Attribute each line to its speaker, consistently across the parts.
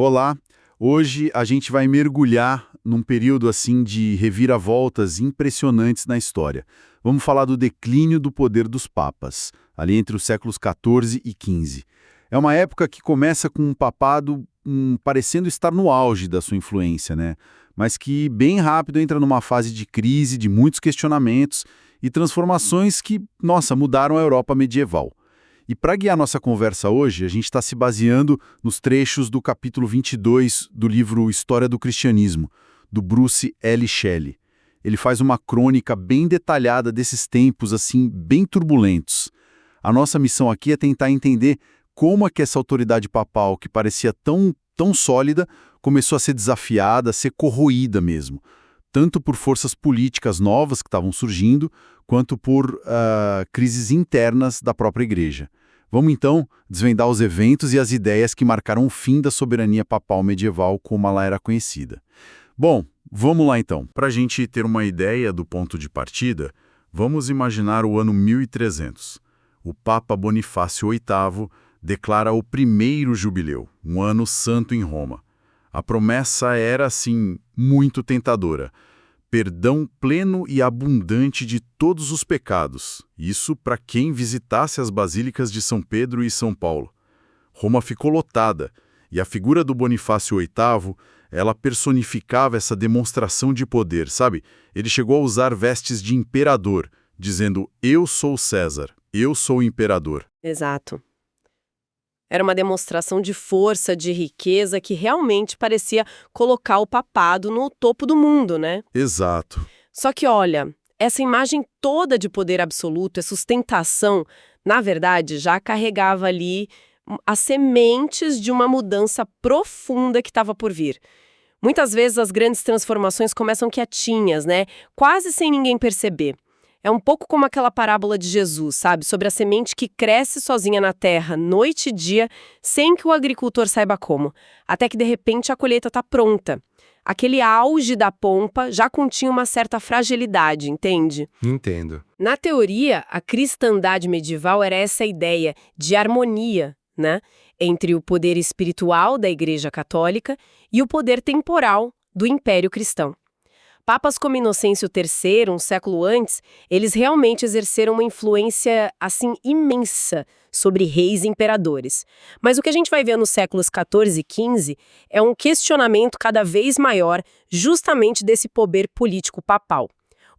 Speaker 1: Olá, hoje a gente vai mergulhar num período assim de reviravoltas impressionantes na história. Vamos falar do declínio do poder dos papas, ali entre os séculos XIV e XV. É uma época que começa com um papado parecendo estar no auge da sua influência, né? Mas que bem rápido entra numa fase de crise, de muitos questionamentos e transformações que, nossa, mudaram a Europa medieval. E para guiar nossa conversa hoje, a gente está se baseando nos trechos do capítulo 22 do livro História do Cristianismo, do Bruce L. Shelley. Ele faz uma crônica bem detalhada desses tempos, assim, bem turbulentos. A nossa missão aqui é tentar entender como é que essa autoridade papal, que parecia tão sólida, começou a ser desafiada, a ser corroída mesmo, tanto por forças políticas novas que estavam surgindo, quanto por crises internas da própria igreja. Vamos então desvendar os eventos e as ideias que marcaram o fim da soberania papal medieval como ela era conhecida. Bom, vamos lá então. Para a gente ter uma ideia do ponto de partida, vamos imaginar o ano 1300. O Papa Bonifácio VIII declara o primeiro jubileu, um ano santo em Roma. A promessa era, assim, muito tentadora. Perdão pleno e abundante de todos os pecados. Isso para quem visitasse as basílicas de São Pedro e São Paulo. Roma ficou lotada, e a figura do Bonifácio VIII, ela personificava essa demonstração de poder, sabe? Ele chegou a usar vestes de imperador, dizendo, eu sou César, eu sou o imperador.
Speaker 2: Exato. Era uma demonstração de força, de riqueza, que realmente parecia colocar o papado no topo do mundo, né?
Speaker 1: Exato.
Speaker 2: Só que, olha, essa imagem toda de poder absoluto, essa sustentação, na verdade, já carregava ali as sementes de uma mudança profunda que estava por vir. Muitas vezes as grandes transformações começam quietinhas, né? Quase sem ninguém perceber. É um pouco como aquela parábola de Jesus, sabe? Sobre a semente que cresce sozinha na terra, noite e dia, sem que o agricultor saiba como. Até que, de repente, a colheita está pronta. Aquele auge da pompa já continha uma certa fragilidade, entende?
Speaker 3: Entendo.
Speaker 2: Na teoria, a cristandade medieval era essa ideia de harmonia, né? Entre o poder espiritual da Igreja Católica e o poder temporal do Império Cristão. Papas como Inocêncio III, um século antes, eles realmente exerceram uma influência, assim, imensa sobre reis e imperadores. Mas o que a gente vai ver nos séculos XIV e XV é um questionamento cada vez maior justamente desse poder político papal.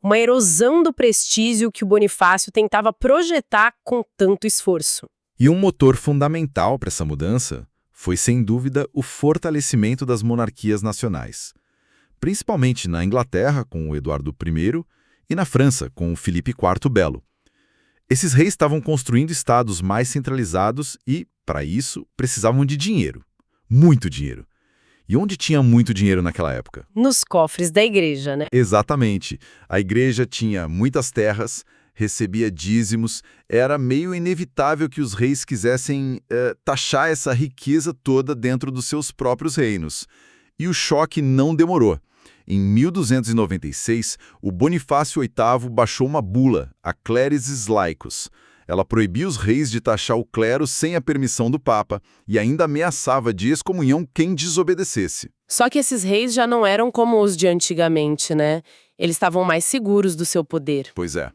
Speaker 2: Uma erosão do prestígio que o Bonifácio tentava projetar com tanto esforço.
Speaker 3: E um motor fundamental para essa mudança foi, sem dúvida, o fortalecimento das monarquias nacionais. Principalmente na Inglaterra, com o Eduardo I, e na França, com o Filipe IV Belo. Esses reis estavam construindo estados mais centralizados e, para isso, precisavam de dinheiro. Muito dinheiro. E onde tinha muito dinheiro naquela época?
Speaker 2: Nos cofres da igreja, né?
Speaker 3: Exatamente. A igreja tinha muitas terras, recebia dízimos, era meio inevitável que os reis quisessem taxar essa riqueza toda dentro dos seus próprios reinos. E o choque não demorou. Em 1296, o Bonifácio VIII baixou uma bula, a Clericis Laicus. Ela proibia os reis de taxar o clero sem a permissão do Papa e ainda ameaçava de excomunhão quem desobedecesse.
Speaker 2: Só que esses reis já não eram como os de antigamente, né? Eles estavam mais seguros do seu poder.
Speaker 3: Pois é.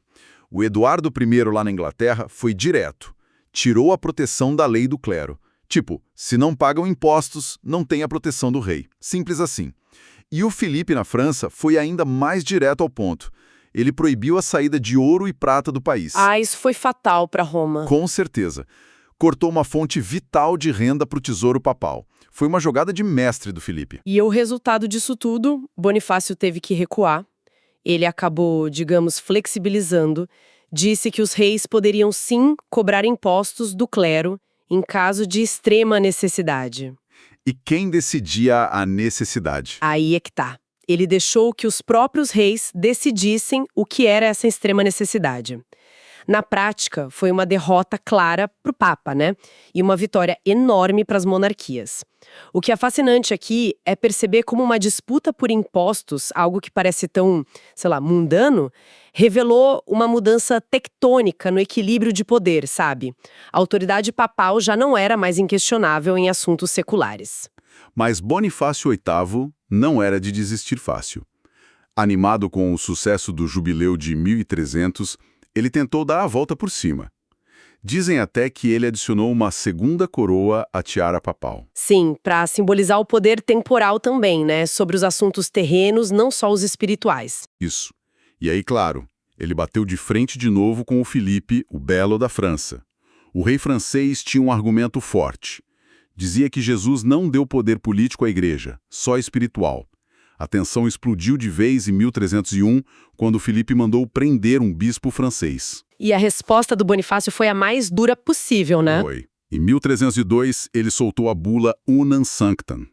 Speaker 3: O Eduardo I lá na Inglaterra foi direto. Tirou a proteção da lei do clero. Tipo, se não pagam impostos, não tem a proteção do rei. Simples assim. E o Filipe, na França, foi ainda mais direto ao ponto. Ele proibiu a saída de ouro e prata do país.
Speaker 2: Ah, isso foi fatal para Roma.
Speaker 3: Com certeza. Cortou uma fonte vital de renda para o tesouro papal. Foi uma jogada de mestre do Filipe.
Speaker 2: E o resultado disso tudo, Bonifácio teve que recuar. Ele acabou, digamos, flexibilizando. Disse que os reis poderiam sim cobrar impostos do clero em caso de extrema necessidade.
Speaker 1: E quem decidia a necessidade?
Speaker 2: Aí é que tá. Ele deixou que os próprios reis decidissem o que era essa extrema necessidade. Na prática, foi uma derrota clara para o Papa, né? E uma vitória enorme para as monarquias. O que é fascinante aqui é perceber como uma disputa por impostos, algo que parece tão, sei lá, mundano, revelou uma mudança tectônica no equilíbrio de poder, sabe? A autoridade papal já não era mais inquestionável em assuntos seculares.
Speaker 1: Mas Bonifácio VIII não era de desistir fácil. Animado com o sucesso do jubileu de 1300, ele tentou dar a volta por cima. Dizem até que ele adicionou uma segunda coroa à tiara papal.
Speaker 2: Sim, para simbolizar o poder temporal também, né? Sobre os assuntos terrenos, não só os espirituais.
Speaker 1: Isso. E aí, claro, ele bateu de frente de novo com o Filipe, o Belo da França. O rei francês tinha um argumento forte. Dizia que Jesus não deu poder político à igreja, só espiritual. A tensão explodiu de vez em 1301, quando Filipe mandou prender um bispo francês.
Speaker 2: E a resposta do Bonifácio foi a mais dura possível, né?
Speaker 1: Foi. Em 1302, ele soltou a bula Unam Sanctam.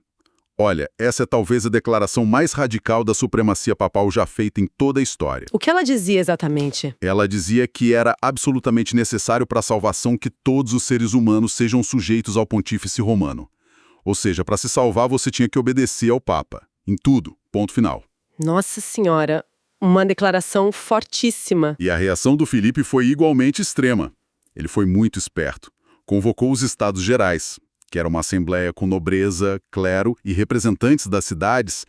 Speaker 1: Olha, essa é talvez a declaração mais radical da supremacia papal já feita em toda a história.
Speaker 2: O que ela dizia exatamente?
Speaker 1: Ela dizia que era absolutamente necessário para a salvação que todos os seres humanos sejam sujeitos ao pontífice romano. Ou seja, para se salvar você tinha que obedecer ao Papa. Em tudo. Ponto final.
Speaker 2: Nossa Senhora, uma declaração fortíssima.
Speaker 1: E a reação do Filipe foi igualmente extrema. Ele foi muito esperto. Convocou os Estados Gerais, que era uma assembleia com nobreza, clero e representantes das cidades.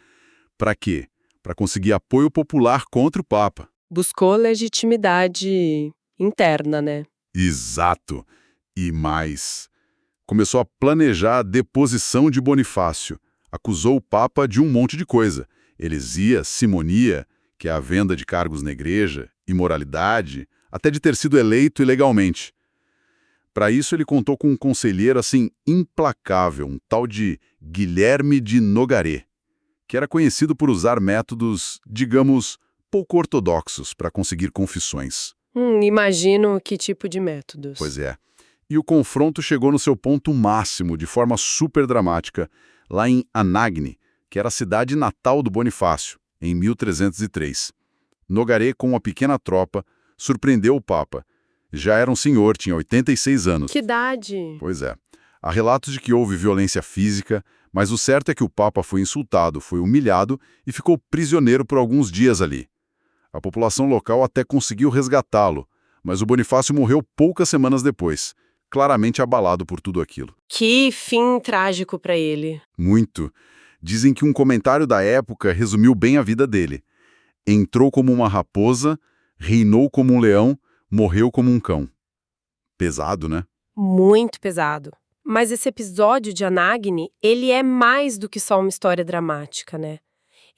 Speaker 1: Para quê? Para conseguir apoio popular contra o Papa.
Speaker 2: Buscou legitimidade interna, né?
Speaker 1: Exato. E mais. Começou a planejar a deposição de Bonifácio. Acusou o Papa de um monte de coisa. Heresia, simonia, que é a venda de cargos na igreja, imoralidade, até de ter sido eleito ilegalmente. Para isso ele contou com um conselheiro assim implacável, um tal de Guilherme de Nogaret, que era conhecido por usar métodos, digamos, pouco ortodoxos para conseguir confissões.
Speaker 2: Imagino que tipo de métodos.
Speaker 1: Pois é. E o confronto chegou no seu ponto máximo, de forma super dramática, lá em Anagni, que era a cidade natal do Bonifácio, em 1303. Nogaret, com uma pequena tropa, surpreendeu o Papa. Já era um senhor, tinha 86 anos.
Speaker 2: Que idade?
Speaker 1: Pois é. Há relatos de que houve violência física, mas o certo é que o Papa foi insultado, foi humilhado e ficou prisioneiro por alguns dias ali. A população local até conseguiu resgatá-lo, mas o Bonifácio morreu poucas semanas depois, claramente abalado por tudo aquilo.
Speaker 2: Que fim trágico para ele.
Speaker 1: Muito. Dizem que um comentário da época resumiu bem a vida dele. Entrou como uma raposa, reinou como um leão, morreu como um cão. Pesado, né?
Speaker 2: Muito pesado. Mas esse episódio de Anagni, ele é mais do que só uma história dramática, né?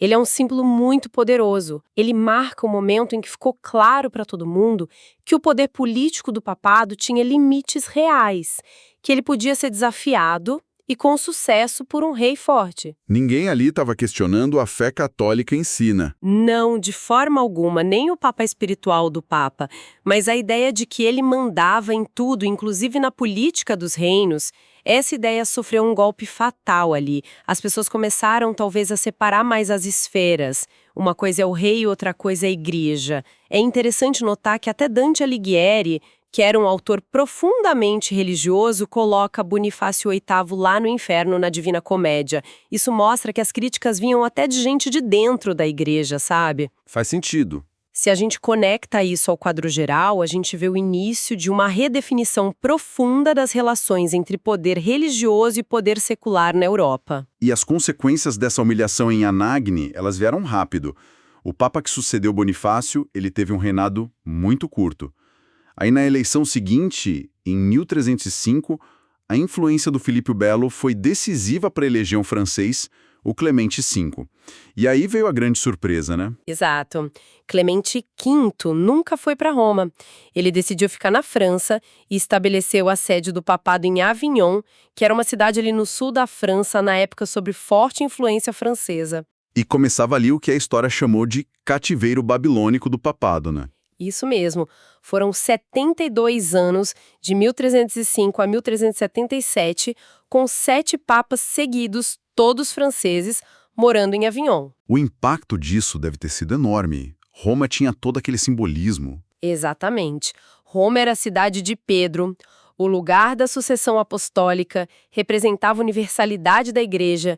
Speaker 2: Ele é um símbolo muito poderoso. Ele marca o momento em que ficou claro para todo mundo que o poder político do papado tinha limites reais, que ele podia ser desafiado e com sucesso por um rei forte.
Speaker 1: Ninguém ali estava questionando a fé católica em si, né?
Speaker 2: Não, de forma alguma, nem o papa espiritual do papa, mas a ideia de que ele mandava em tudo, inclusive na política dos reinos. Essa ideia sofreu um golpe fatal ali. As pessoas começaram talvez a separar mais as esferas. Uma coisa é o rei e outra coisa é a igreja. É interessante notar que até Dante Alighieri, que era um autor profundamente religioso, coloca Bonifácio VIII lá no inferno na Divina Comédia. Isso mostra que as críticas vinham até de gente de dentro da igreja, sabe?
Speaker 3: Faz sentido.
Speaker 2: Se a gente conecta isso ao quadro geral, a gente vê o início de uma redefinição profunda das relações entre poder religioso e poder secular na Europa.
Speaker 1: E as consequências dessa humilhação em Anagni, elas vieram rápido. O papa que sucedeu Bonifácio, ele teve um reinado muito curto. Aí na eleição seguinte, em 1305, a influência do Filipe o Belo foi decisiva para eleger um francês, o Clemente V. E aí veio a grande surpresa, né?
Speaker 2: Exato. Clemente V nunca foi para Roma. Ele decidiu ficar na França e estabeleceu a sede do papado em Avignon, que era uma cidade ali no sul da França, na época sob forte influência francesa.
Speaker 1: E começava ali o que a história chamou de cativeiro babilônico do papado, né?
Speaker 2: Isso mesmo. Foram 72 anos, de 1305 a 1377, com 7 papas seguidos, todos franceses, morando em Avignon.
Speaker 1: O impacto disso deve ter sido enorme. Roma tinha todo aquele simbolismo.
Speaker 2: Exatamente. Roma era a cidade de Pedro, o lugar da sucessão apostólica, representava a universalidade da igreja.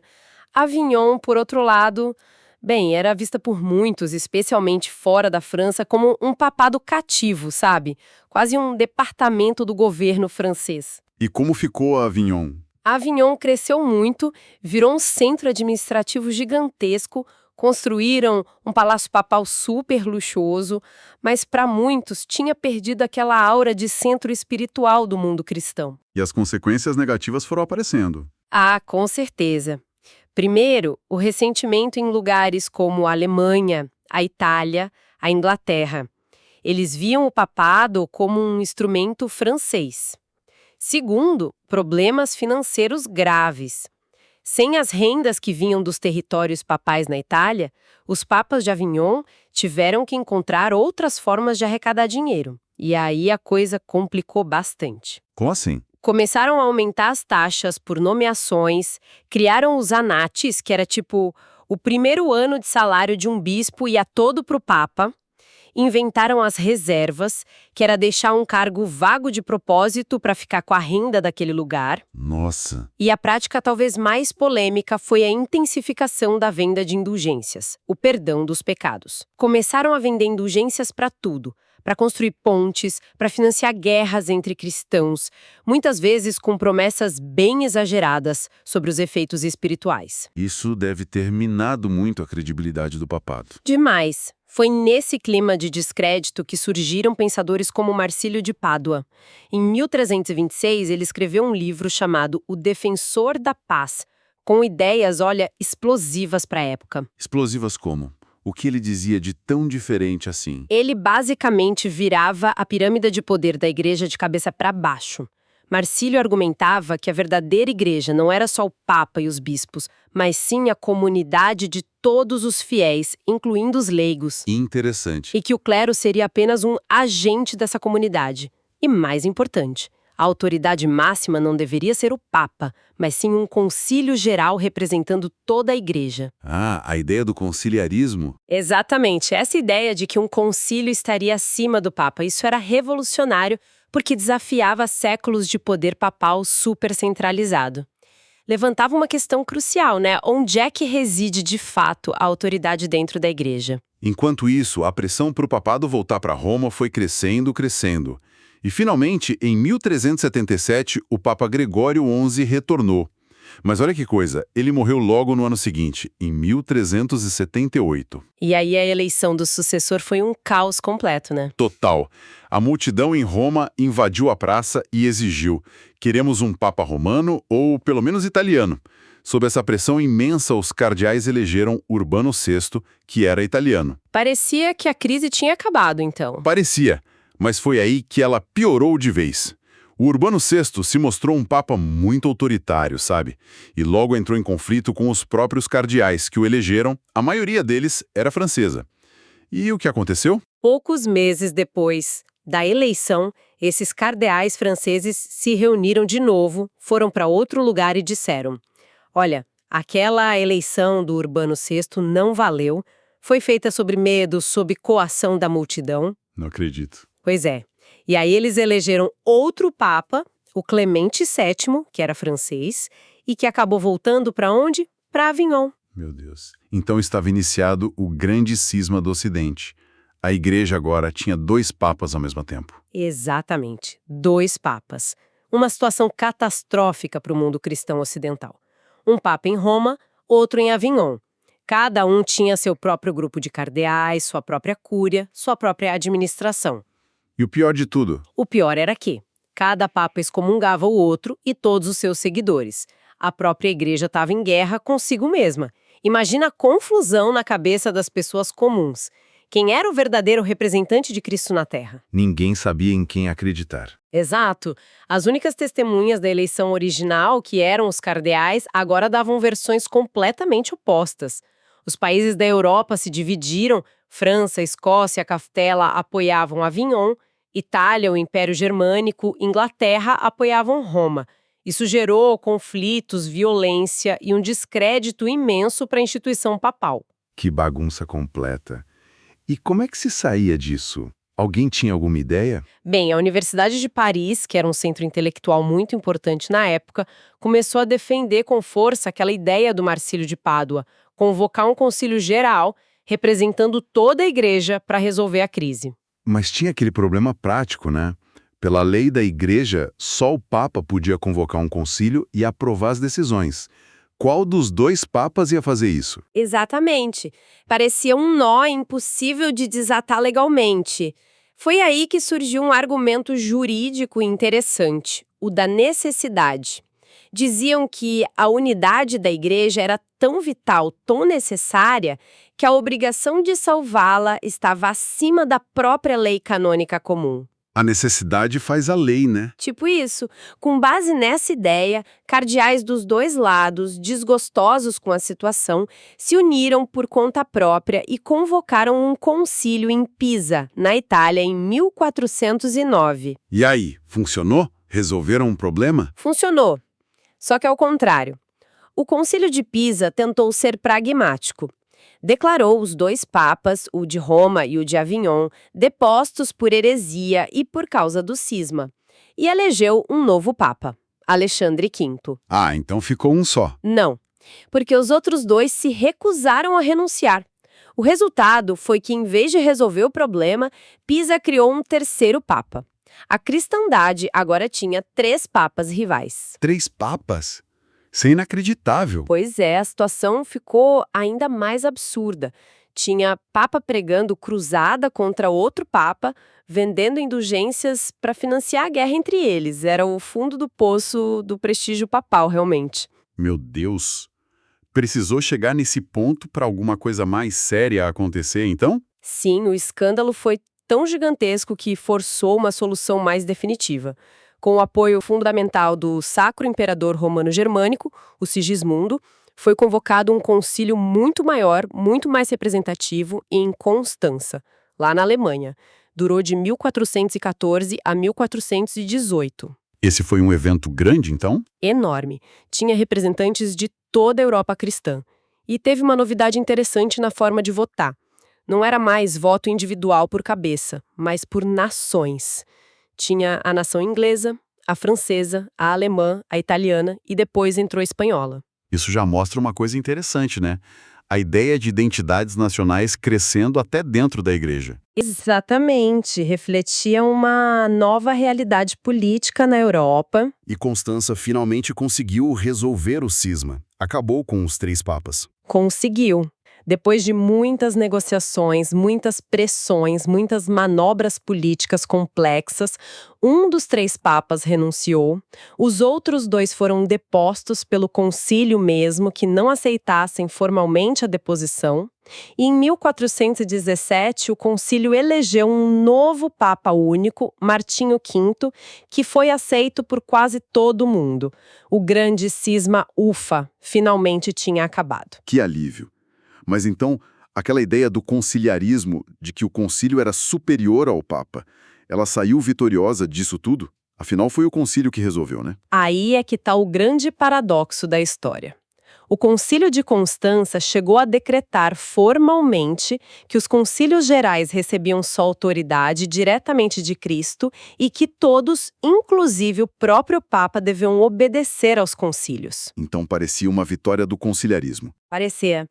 Speaker 2: Avignon, por outro lado, bem, era vista por muitos, especialmente fora da França, como um papado cativo, sabe? Quase um departamento do governo francês.
Speaker 1: E como ficou Avignon?
Speaker 2: Avignon cresceu muito, virou um centro administrativo gigantesco, construíram um palácio papal super luxuoso, mas para muitos tinha perdido aquela aura de centro espiritual do mundo cristão.
Speaker 1: E as consequências negativas foram aparecendo.
Speaker 2: Ah, com certeza. Primeiro, o ressentimento em lugares como a Alemanha, a Itália, a Inglaterra. Eles viam o papado como um instrumento francês. Segundo, problemas financeiros graves. Sem as rendas que vinham dos territórios papais na Itália, os papas de Avignon tiveram que encontrar outras formas de arrecadar dinheiro. E aí a coisa complicou bastante.
Speaker 1: Como assim?
Speaker 2: Começaram a aumentar as taxas por nomeações, criaram os anates, que era tipo o primeiro ano de salário de um bispo ia todo para o papa. Inventaram as reservas, que era deixar um cargo vago de propósito para ficar com a renda daquele lugar.
Speaker 1: Nossa.
Speaker 2: E a prática talvez mais polêmica foi a intensificação da venda de indulgências, o perdão dos pecados. Começaram a vender indulgências para tudo, para construir pontes, para financiar guerras entre cristãos, muitas vezes com promessas bem exageradas sobre os efeitos espirituais.
Speaker 1: Isso deve ter minado muito a credibilidade do papado.
Speaker 2: Demais. Foi nesse clima de descrédito que surgiram pensadores como Marcílio de Pádua. Em 1326, ele escreveu um livro chamado O Defensor da Paz, com ideias, explosivas para a época.
Speaker 1: Explosivas como? O que ele dizia de tão diferente assim?
Speaker 2: Ele basicamente virava a pirâmide de poder da igreja de cabeça para baixo. Marcílio argumentava que a verdadeira igreja não era só o Papa e os bispos, mas sim a comunidade de todos os fiéis, incluindo os leigos.
Speaker 1: Interessante.
Speaker 2: E que o clero seria apenas um agente dessa comunidade. E mais importante, a autoridade máxima não deveria ser o Papa, mas sim um concílio geral representando toda a igreja.
Speaker 1: Ah, a ideia do conciliarismo?
Speaker 2: Exatamente, essa ideia de que um concílio estaria acima do Papa, isso era revolucionário, porque desafiava séculos de poder papal super centralizado. Levantava uma questão crucial, né? Onde é que reside, de fato, a autoridade dentro da igreja?
Speaker 1: Enquanto isso, a pressão para o papado voltar para Roma foi crescendo, crescendo. E, finalmente, em 1377, o Papa Gregório XI retornou. Mas olha que coisa, ele morreu logo no ano seguinte, em 1378.
Speaker 2: E aí a eleição do sucessor foi um caos completo, né?
Speaker 1: Total. A multidão em Roma invadiu a praça e exigiu: queremos um papa romano ou pelo menos italiano. Sob essa pressão imensa, os cardeais elegeram Urbano VI, que era italiano.
Speaker 2: Parecia que a crise tinha acabado, então.
Speaker 1: Parecia, mas foi aí que ela piorou de vez. O Urbano VI se mostrou um papa muito autoritário, sabe? E logo entrou em conflito com os próprios cardeais que o elegeram, a maioria deles era francesa. E o que aconteceu?
Speaker 2: Poucos meses depois da eleição, esses cardeais franceses se reuniram de novo, foram para outro lugar e disseram: olha, aquela eleição do Urbano VI não valeu, foi feita sob medo, sob coação da multidão.
Speaker 1: Não acredito.
Speaker 2: Pois é. E aí eles elegeram outro papa, o Clemente VII, que era francês, e que acabou voltando para onde? Para Avignon.
Speaker 1: Meu Deus. Então estava iniciado o grande cisma do Ocidente. A igreja agora tinha 2 papas ao mesmo tempo.
Speaker 2: Exatamente, 2 papas. Uma situação catastrófica para o mundo cristão ocidental. Um papa em Roma, outro em Avignon. Cada um tinha seu próprio grupo de cardeais, sua própria cúria, sua própria administração.
Speaker 1: E o pior de tudo?
Speaker 2: O pior era que cada papa excomungava o outro e todos os seus seguidores. A própria igreja estava em guerra consigo mesma. Imagina a confusão na cabeça das pessoas comuns. Quem era o verdadeiro representante de Cristo na Terra?
Speaker 1: Ninguém sabia em quem acreditar.
Speaker 2: Exato. As únicas testemunhas da eleição original, que eram os cardeais, agora davam versões completamente opostas. Os países da Europa se dividiram, França, Escócia, Castela apoiavam Avignon, Itália, o Império Germânico, Inglaterra apoiavam Roma. Isso gerou conflitos, violência e um descrédito imenso para a instituição papal.
Speaker 1: Que bagunça completa. E como é que se saía disso? Alguém tinha alguma ideia?
Speaker 2: Bem, a Universidade de Paris, que era um centro intelectual muito importante na época, começou a defender com força aquela ideia do Marcílio de Pádua, convocar um concílio geral, representando toda a igreja para resolver a crise.
Speaker 1: Mas tinha aquele problema prático, né?
Speaker 3: Pela lei da Igreja, só o Papa podia convocar um concílio e aprovar as decisões. Qual dos dois papas ia fazer isso?
Speaker 2: Exatamente. Parecia um nó impossível de desatar legalmente. Foi aí que surgiu um argumento jurídico interessante, o da necessidade. Diziam que a unidade da igreja era tão vital, tão necessária, que a obrigação de salvá-la estava acima da própria lei canônica comum.
Speaker 3: A necessidade faz a lei, né?
Speaker 2: Tipo isso, com base nessa ideia, cardeais dos dois lados, desgostosos com a situação, se uniram por conta própria e convocaram um concílio em Pisa, na Itália, em 1409.
Speaker 3: E aí, funcionou? Resolveram um problema?
Speaker 2: Funcionou. Só que ao contrário. O Concílio de Pisa tentou ser pragmático. Declarou os dois papas, o de Roma e o de Avignon, depostos por heresia e por causa do cisma. E elegeu um novo papa, Alexandre V.
Speaker 3: Ah, então ficou um só.
Speaker 2: Não, porque os outros dois se recusaram a renunciar. O resultado foi que, em vez de resolver o problema, Pisa criou um terceiro papa. A cristandade agora tinha 3 papas rivais.
Speaker 3: 3 papas? Isso é inacreditável.
Speaker 2: Pois é, a situação ficou ainda mais absurda. Tinha papa pregando cruzada contra outro papa, vendendo indulgências para financiar a guerra entre eles. Era o fundo do poço do prestígio papal, realmente.
Speaker 3: Meu Deus! Precisou chegar nesse ponto para alguma coisa mais séria acontecer, então?
Speaker 2: Sim, o escândalo foi tão gigantesco que forçou uma solução mais definitiva. Com o apoio fundamental do Sacro Imperador Romano Germânico, o Sigismundo, foi convocado um concílio muito maior, muito mais representativo, em Constança, lá na Alemanha. Durou de 1414 a 1418.
Speaker 3: Esse foi um evento grande, então?
Speaker 2: Enorme. Tinha representantes de toda a Europa cristã. E teve uma novidade interessante na forma de votar. Não era mais voto individual por cabeça, mas por nações. Tinha a nação inglesa, a francesa, a alemã, a italiana e depois entrou a espanhola.
Speaker 3: Isso já mostra uma coisa interessante, né? A ideia de identidades nacionais crescendo até dentro da igreja.
Speaker 2: Exatamente, refletia uma nova realidade política na Europa.
Speaker 3: E Constança finalmente conseguiu resolver o cisma. Acabou com os 3 papas.
Speaker 2: Conseguiu. Depois de muitas negociações, muitas pressões, muitas manobras políticas complexas, um dos 3 papas renunciou, os outros 2 foram depostos pelo concílio mesmo, que não aceitassem formalmente a deposição, e em 1417 o concílio elegeu um novo papa único, Martinho V, que foi aceito por quase todo mundo. O grande cisma ufa finalmente tinha acabado.
Speaker 3: Que alívio! Mas então, aquela ideia do conciliarismo, de que o concílio era superior ao Papa, ela saiu vitoriosa disso tudo? Afinal, foi o concílio que resolveu, né?
Speaker 2: Aí é que está o grande paradoxo da história. O Concílio de Constança chegou a decretar formalmente que os concílios gerais recebiam sua autoridade diretamente de Cristo e que todos, inclusive o próprio Papa, deviam obedecer aos concílios.
Speaker 3: Então parecia uma vitória do conciliarismo.
Speaker 2: Parecia.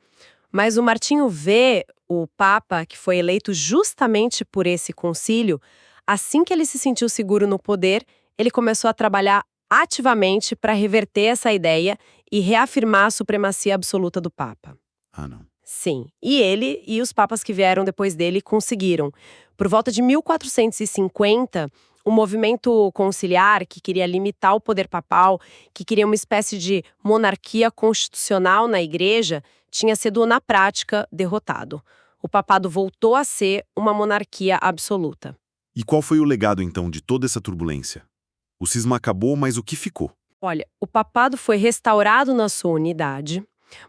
Speaker 2: Mas o Martinho V, o Papa, que foi eleito justamente por esse concílio, assim que ele se sentiu seguro no poder, ele começou a trabalhar ativamente para reverter essa ideia e reafirmar a supremacia absoluta do Papa.
Speaker 3: Ah, não.
Speaker 2: Sim, e ele e os papas que vieram depois dele conseguiram. Por volta de 1450, o movimento conciliar, que queria limitar o poder papal, que queria uma espécie de monarquia constitucional na igreja, tinha sido, na prática, derrotado. O papado voltou a ser uma monarquia absoluta.
Speaker 3: E qual foi o legado, então, de toda essa turbulência? O cisma acabou, mas o que ficou?
Speaker 2: Olha, o papado foi restaurado na sua unidade,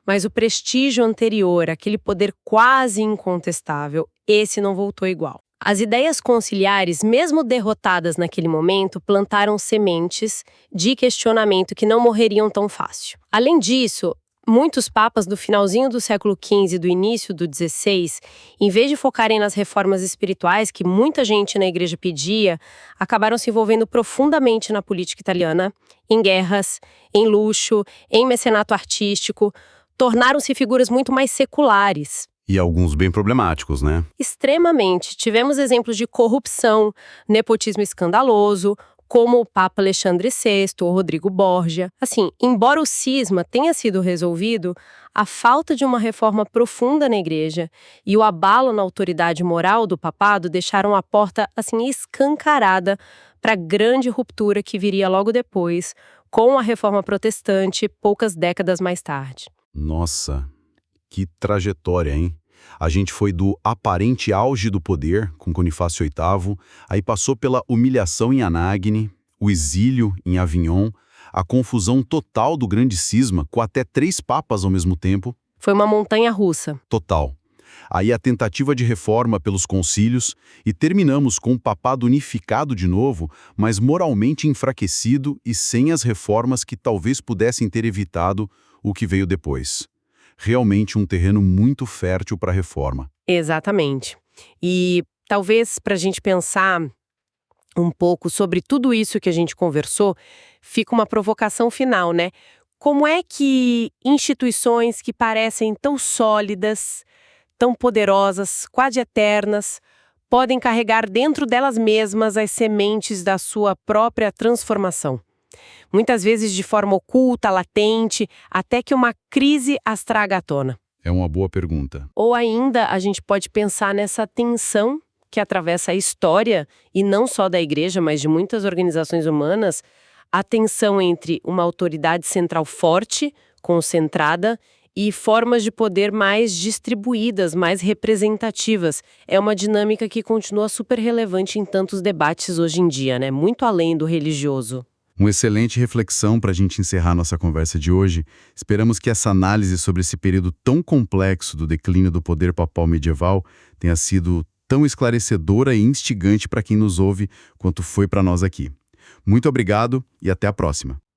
Speaker 2: mas o prestígio anterior, aquele poder quase incontestável, esse não voltou igual. As ideias conciliares, mesmo derrotadas naquele momento, plantaram sementes de questionamento que não morreriam tão fácil. Além disso, muitos papas do finalzinho do século XV e do início do XVI, em vez de focarem nas reformas espirituais que muita gente na igreja pedia, acabaram se envolvendo profundamente na política italiana, em guerras, em luxo, em mecenato artístico, tornaram-se figuras muito mais seculares.
Speaker 1: E alguns bem problemáticos, né?
Speaker 2: Extremamente. Tivemos exemplos de corrupção, nepotismo escandaloso, como o Papa Alexandre VI ou Rodrigo Borgia. Assim, embora o cisma tenha sido resolvido, a falta de uma reforma profunda na igreja e o abalo na autoridade moral do papado deixaram a porta, assim, escancarada para a grande ruptura que viria logo depois, com a reforma protestante, poucas décadas mais tarde.
Speaker 1: Nossa, que trajetória, hein? A gente foi do aparente auge do poder, com Bonifácio VIII, aí passou pela humilhação em Anagni, o exílio em Avignon, a confusão total do grande cisma, com até 3 papas ao mesmo tempo.
Speaker 2: Foi uma montanha-russa.
Speaker 1: Total. Aí a tentativa de reforma pelos concílios e terminamos com o papado unificado de novo, mas moralmente enfraquecido e sem as reformas que talvez pudessem ter evitado o que veio depois. Realmente um terreno muito fértil para a reforma.
Speaker 2: Exatamente. E talvez para a gente pensar um pouco sobre tudo isso que a gente conversou, fica uma provocação final, né? Como é que instituições que parecem tão sólidas, tão poderosas, quase eternas, podem carregar dentro delas mesmas as sementes da sua própria transformação? Muitas vezes de forma oculta, latente, até que uma crise as traga à tona.
Speaker 1: É uma boa pergunta.
Speaker 2: Ou ainda a gente pode pensar nessa tensão que atravessa a história, e não só da igreja, mas de muitas organizações humanas, a tensão entre uma autoridade central forte, concentrada, e formas de poder mais distribuídas, mais representativas. É uma dinâmica que continua super relevante em tantos debates hoje em dia, né? Muito além do religioso.
Speaker 1: Uma excelente reflexão para a gente encerrar nossa conversa de hoje. Esperamos que essa análise sobre esse período tão complexo do declínio do poder papal medieval tenha sido tão esclarecedora e instigante para quem nos ouve quanto foi para nós aqui. Muito obrigado e até a próxima.